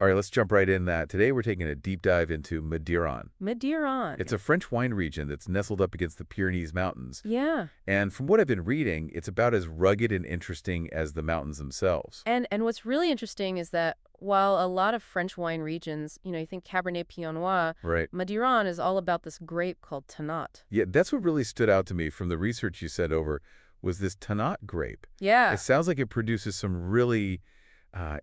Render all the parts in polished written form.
All right, let's jump right in that. Today we're taking a deep dive into Madiran. Madiran. It's a French wine region that's nestled up against the Pyrenees Mountains. Yeah. And from what I've been reading, it's about as rugged and interesting as the mountains themselves. And what's really interesting is that while a lot of French wine regions, you think Cabernet Pinot Noir, Right. Madiran is all about this grape called Tannat. Yeah, that's what really stood out to me from the research you sent over was this Tannat grape. Yeah. It sounds like it produces some really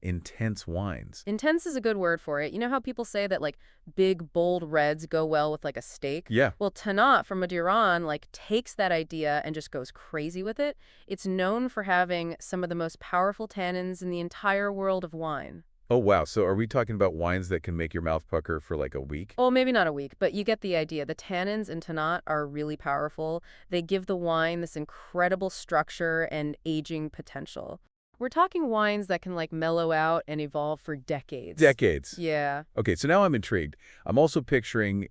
intense wines. Intense is a good word for it. You know how people say that like big, bold reds go well with like a steak? Yeah. Well, Tannat from Madiran like takes that idea and just goes crazy with it. It's known for having some of the most powerful tannins in the entire world of wine. Oh, wow. So are we talking about wines that can make your mouth pucker for like a week? Oh, maybe not a week, but you get the idea. The tannins in Tannat are really powerful. They give the wine this incredible structure and aging potential. We're talking wines that can like mellow out and evolve for decades. Decades. Yeah. Okay, so now I'm intrigued. I'm also picturing,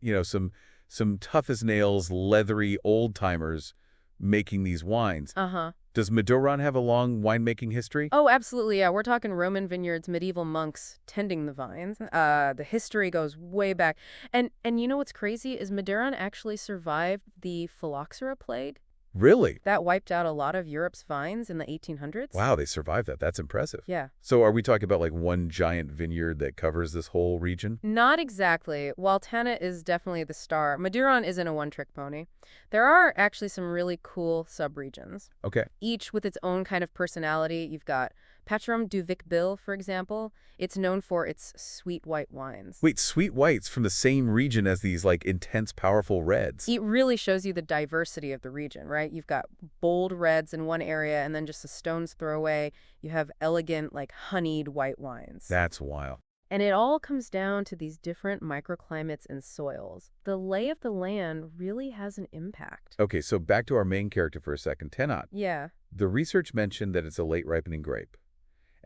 some tough as nails, leathery old-timers making these wines. Uh-huh. Does Madiran have a long winemaking history? Oh, absolutely. Yeah, we're talking Roman vineyards, medieval monks tending the vines. The history goes way back. And you know what's crazy is Madiran actually survived the phylloxera plague. Really? That wiped out a lot of Europe's vines in the 1800s. Wow, they survived that. That's impressive. Yeah. So are we talking about like one giant vineyard that covers this whole region? Not exactly. While Tannat is definitely the star, Madiran isn't a one-trick pony. There are actually some really cool subregions, Okay. each with its own kind of personality. You've got Patrum du Vic-Bilh, for example. It's known for its sweet white wines. Wait, sweet whites from the same region as these like intense, powerful reds. It really shows you the diversity of the region, right? You've got bold reds in one area, and then just a stone's throw away, you have elegant, like honeyed white wines. That's wild. And it all comes down to these different microclimates and soils. The lay of the land really has an impact. Okay, so back to our main character for a second, Tannat. Yeah. The research mentioned that it's a late ripening grape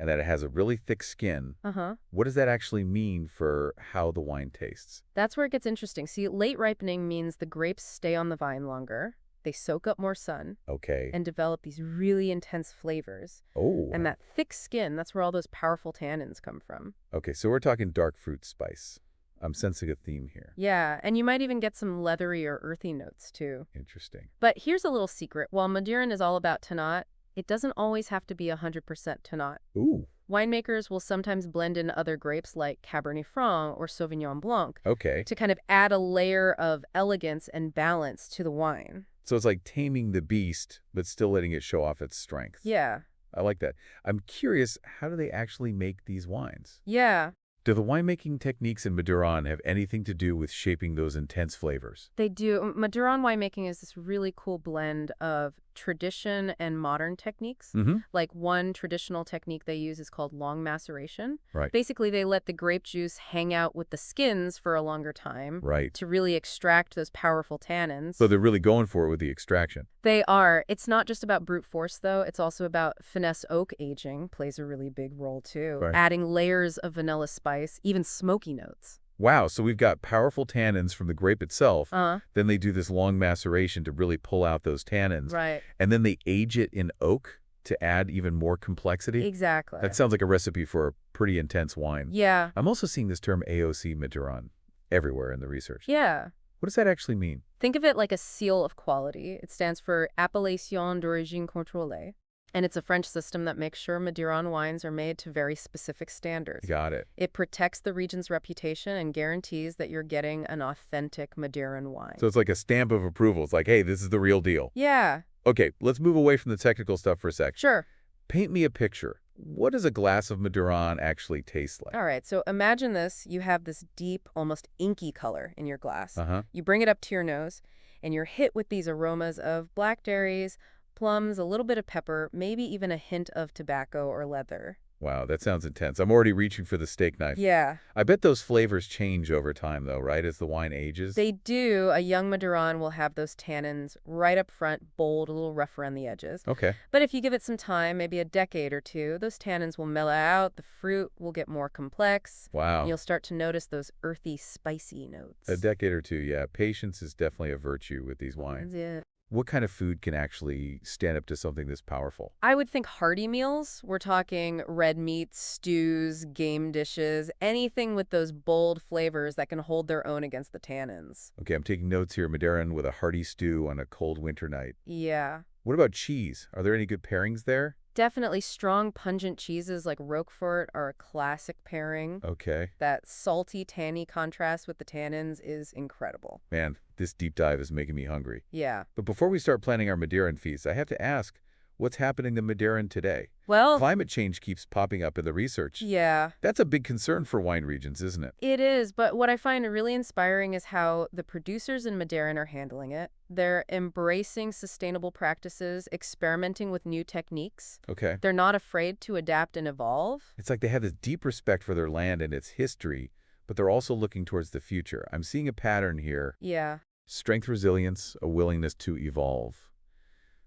and that it has a really thick skin. Uh-huh. What does that actually mean for how the wine tastes? That's where it gets interesting. See, late ripening means the grapes stay on the vine longer, they soak up more sun, Okay. and develop these really intense flavors. Oh. And that thick skin, that's where all those powerful tannins come from. Okay, so we're talking dark fruit spice. I'm sensing a theme here. Yeah, and you might even get some leathery or earthy notes, too. Interesting. But here's a little secret. While Madiran is all about Tannat, it doesn't always have to be 100% Tannat. Ooh. Winemakers will sometimes blend in other grapes like Cabernet Franc or Sauvignon Blanc Okay. to kind of add a layer of elegance and balance to the wine. So it's like taming the beast, but still letting it show off its strength. Yeah. I like that. I'm curious, how do they actually make these wines? Yeah, Do the winemaking techniques in Madiran have anything to do with shaping those intense flavors? they do. Madiran winemaking is this really cool blend of tradition and modern techniques. Mm-hmm. Like one traditional technique they use is called long maceration. Right. Basically, they let the grape juice hang out with the skins for a longer time Right. to really extract those powerful tannins. So they're really going for it with the extraction. They are. It's not just about brute force, though. It's also about finesse oak aging, plays a really big role, too. Right. Adding layers of vanilla spice, even smoky notes. Wow, so we've got powerful tannins from the grape itself. Uh-huh. Then they do this long maceration to really pull out those tannins. Right. And then they age it in oak to add even more complexity. Exactly. That sounds like a recipe for a pretty intense wine. Yeah. I'm also seeing this term AOC Madiran everywhere in the research. Yeah. What does that actually mean? Think of it like a seal of quality. It stands for Appellation d'origine contrôlée. And it's a French system that makes sure Madiran wines are made to very specific standards. Got it. It protects the region's reputation and guarantees that you're getting an authentic Madiran wine. So it's like a stamp of approval. It's like, hey, this is the real deal. Yeah, Okay, let's move away from the technical stuff for a sec. sure. Paint me a picture. What does a glass of Madiran actually taste like? All right, so imagine this. You have this deep, almost inky color in your glass. Uh-huh. You bring it up to your nose, and you're hit with these aromas of blackberries, plums, a little bit of pepper, maybe even a hint of tobacco or leather. Wow, that sounds intense. I'm already reaching for the steak knife. Yeah, I bet those flavors change over time, though, right, as the wine ages? they do. A young Madiran will have those tannins right up front, bold, a little rough around the edges. Okay. But if you give it some time, maybe a decade or two, those tannins will mellow out, the fruit will get more complex, Wow. and you'll start to notice those earthy, spicy notes. A decade or two, yeah. Patience is definitely a virtue with these wines. Yeah. What kind of food can actually stand up to something this powerful? I would think hearty meals. We're talking red meats, stews, game dishes, anything with those bold flavors that can hold their own against the tannins. Okay, I'm taking notes here. Madiran with a hearty stew on a cold winter night. Yeah. What about cheese? Are there any good pairings there? Definitely strong, pungent cheeses like Roquefort are a classic pairing. Okay. That salty, tangy contrast with the tannins is incredible. Man, this deep dive is making me hungry. Yeah. But before we start planning our Madiran feast, I have to ask, what's happening to Madiran today? Well, Climate change keeps popping up in the research. yeah, That's a big concern for wine regions, isn't it? it is. But what I find really inspiring is how the producers in Madiran are handling it. They're embracing sustainable practices, experimenting with new techniques. Okay. They're not afraid to adapt and evolve. It's like they have this deep respect for their land and its history, but they're also looking towards the future. I'm seeing a pattern here. Yeah. Strength, resilience, a willingness to evolve.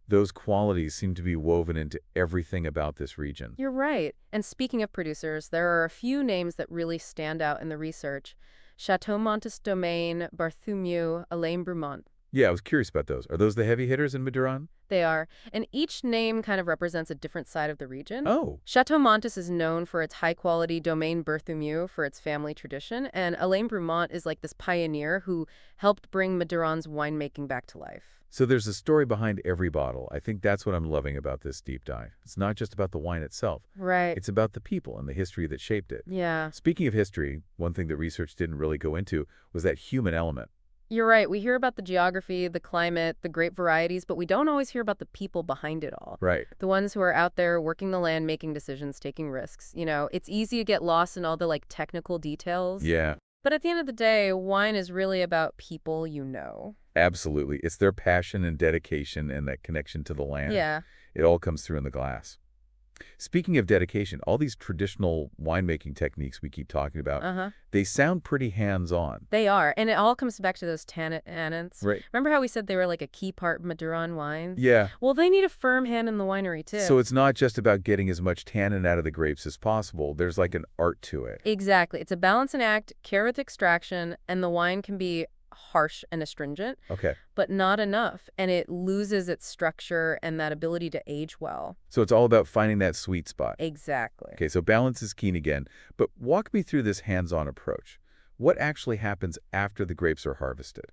Those qualities seem to be woven into everything about this region. You're right. And speaking of producers, there are a few names that really stand out in the research. Chateau Montes Domaine, Bartholomew, Alain Brumont. Yeah, I was curious about those. Are those the heavy hitters in Madiran? They are. And each name kind of represents a different side of the region. Oh, Chateau Montes is known for its high-quality Domaine Berthoumieux for its family tradition, and Alain Brumont is like this pioneer who helped bring Madiran's winemaking back to life. so there's a story behind every bottle. I think that's what I'm loving about this deep dive. It's not just about the wine itself. Right. It's about the people and the history that shaped it. Yeah. Speaking of history, one thing that research didn't really go into was that human element. You're right. We hear about the geography, the climate, the grape varieties, but we don't always hear about the people behind it all. Right. The ones who are out there working the land, making decisions, taking risks. It's easy to get lost in all the technical details. Yeah, But at the end of the day, wine is really about people you know. absolutely. It's their passion and dedication and that connection to the land. Yeah. It all comes through in the glass. Speaking of dedication, all these traditional winemaking techniques we keep talking about, Uh-huh. they sound pretty hands-on. They are. And it all comes back to those tannins. Right. Remember how we said they were like a key part of Madiran wines? Yeah. Well, they need a firm hand in the winery, too. So it's not just about getting as much tannin out of the grapes as possible. There's like an art to it. Exactly. It's a balancing act, care with extraction, and the wine can be harsh and astringent, Okay. but not enough, and it loses its structure and that ability to age well. So it's all about finding that sweet spot. Exactly. Okay, so balance is keen again. But walk me through this hands-on approach. What actually happens after the grapes are harvested?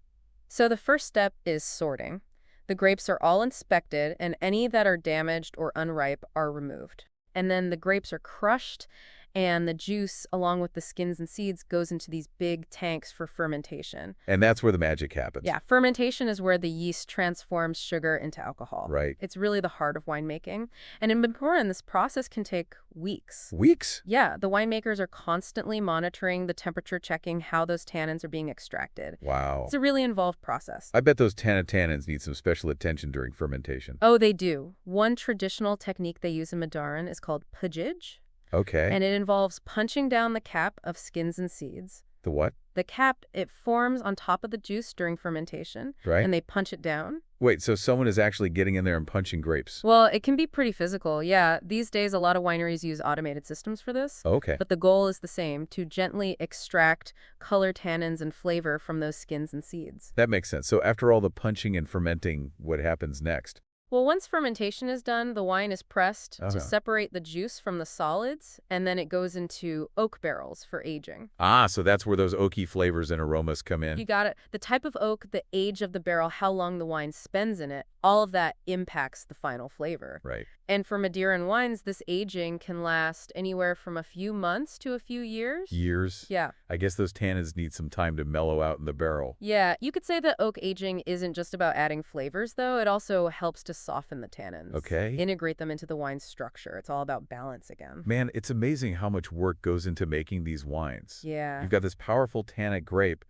So the first step is sorting. The grapes are all inspected, and any that are damaged or unripe are removed. And then the grapes are crushed, and the juice, along with the skins and seeds, goes into these big tanks for fermentation. And that's where the magic happens. Yeah, fermentation is where the yeast transforms sugar into alcohol. Right. It's really the heart of winemaking. And in Madiran, this process can take weeks. Weeks? Yeah, the winemakers are constantly monitoring the temperature, checking how those tannins are being extracted. Wow. It's a really involved process. I bet those tannins need some special attention during fermentation. Oh, they do. One traditional technique they use in Madiran is called pujage, Okay. and it involves punching down the cap of skins and seeds. The what? The cap, it forms on top of the juice during fermentation, Right? and they punch it down. Wait, so someone is actually getting in there and punching grapes? Well, it can be pretty physical, yeah. These days, a lot of wineries use automated systems for this. Okay. But the goal is the same, to gently extract color, tannins, and flavor from those skins and seeds. That makes sense. So after all the punching and fermenting, what happens next? Well, once fermentation is done, the wine is pressed to Uh-huh. separate the juice from the solids, and then it goes into oak barrels for aging. Ah, so that's where those oaky flavors and aromas come in. You got it. The type of oak, the age of the barrel, how long the wine spends in it, all of that impacts the final flavor. Right. And for Madiran wines, this aging can last anywhere from a few months to a few years. Years? Yeah. I guess those tannins need some time to mellow out in the barrel. Yeah, you could say that oak aging isn't just about adding flavors, though. It also helps to soften the tannins. Okay. Integrate them into the wine's structure. It's all about balance again. Man, it's amazing how much work goes into making these wines. Yeah. You've got this powerful tannic grape,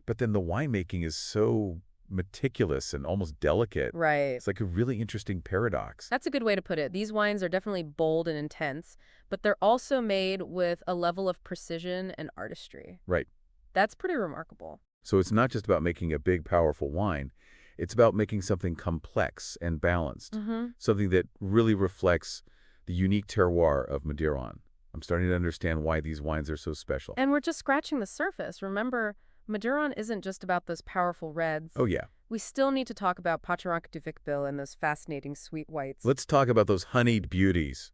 but then the winemaking is so meticulous and almost delicate. Right. It's like a really interesting paradox. That's a good way to put it. These wines are definitely bold and intense, but they're also made with a level of precision and artistry. Right. That's pretty remarkable. So it's not just about making a big, powerful wine. It's about making something complex and balanced, Mm-hmm. something that really reflects the unique terroir of Madiran. I'm starting to understand why these wines are so special. And we're just scratching the surface. Remember, Madiran isn't just about those powerful reds. Oh, yeah. we still need to talk about Pacharank du Vicbil and those fascinating sweet whites. Let's talk about those honeyed beauties.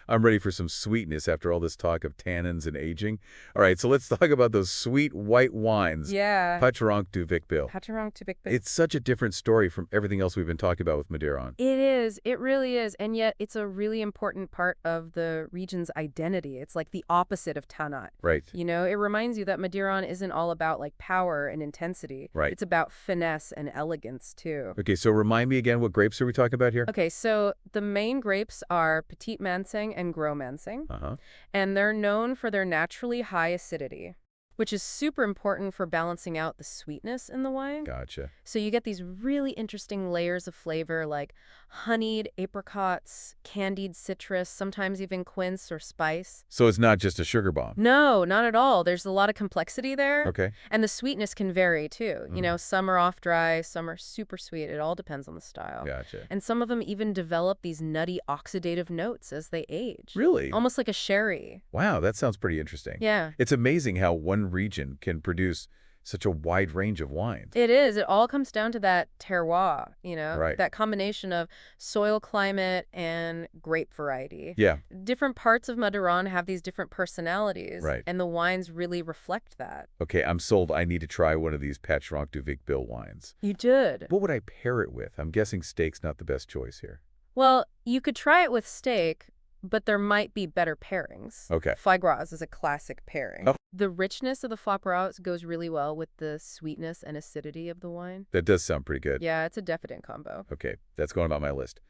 I'm ready for some sweetness after all this talk of tannins and aging. All right, so let's talk about those sweet white wines. Yeah. Pacharank du Vicbil. Pacharank du Vicbil. It's such a different story from everything else we've been talking about with Madiran. It is. It really is. And yet it's a really important part of the region's identity. It's like the opposite of Tannat. Right. You know, it reminds you that Madiran isn't all about like power and intensity. Right. It's about finesse and elegance too. Okay, so remind me again, what grapes are we talking about here? Okay, so the main grapes are Petit Manseng and Gros Manseng, and they're known for their naturally high acidity, which is super important for balancing out the sweetness in the wine. Gotcha. So you get these really interesting layers of flavor like honeyed apricots, candied citrus, sometimes even quince or spice. So it's not just a sugar bomb? No, not at all. There's a lot of complexity there. Okay. And the sweetness can vary too. You know, some are off dry, some are super sweet. It all depends on the style. Gotcha. And some of them even develop these nutty oxidative notes as they age. Really? Almost like a sherry. Wow, that sounds pretty interesting. Yeah. It's amazing how one region can produce such a wide range of wines. It is. It all comes down to that terroir, you know, Right. that combination of soil climate and grape variety. Yeah. Different parts of Madiran have these different personalities, Right. and the wines really reflect that. Okay, I'm sold. I need to try one of these Pacharank du Vicbil wines. You did. What would I pair it with? I'm guessing steak's not the best choice here. Well, you could try it with steak, but there might be better pairings. Okay. Foie gras is a classic pairing. Oh. The richness of the foie gras goes really well with the sweetness and acidity of the wine. That does sound pretty good. Yeah, it's a decadent combo. Okay, that's going on my list.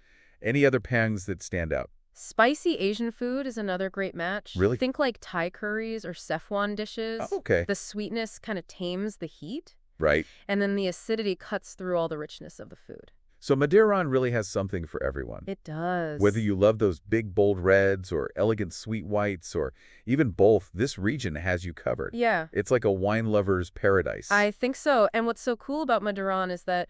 Any other pangs that stand out? Spicy Asian food is another great match. Really? Think like Thai curries or Szechuan dishes. Oh, okay. The sweetness kind of tames the heat, Right. and then the acidity cuts through all the richness of the food. So Madiran really has something for everyone. It does. Whether you love those big, bold reds or elegant sweet whites or even both, this region has you covered. Yeah. It's like a wine lover's paradise. I think so. And what's so cool about Madiran is that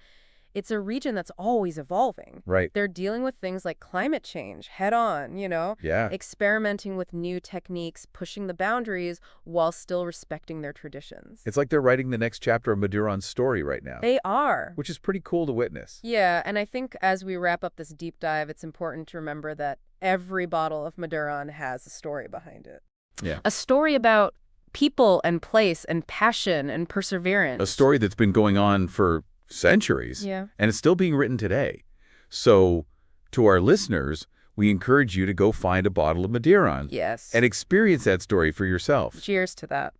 it's a region that's always evolving. Right. They're dealing with things like climate change head on, you know, Yeah. experimenting with new techniques, pushing the boundaries while still respecting their traditions. It's like they're writing the next chapter of Madiran's story right now. They are. Which is pretty cool to witness. Yeah, and I think as we wrap up this deep dive, it's important to remember that every bottle of Madiran has a story behind it. Yeah. A story about people and place and passion and perseverance. A story that's been going on for centuries. Yeah. And it's still being written today. So, to our listeners, we encourage you to go find a bottle of Madiran. Yes. And experience that story for yourself. Cheers to that.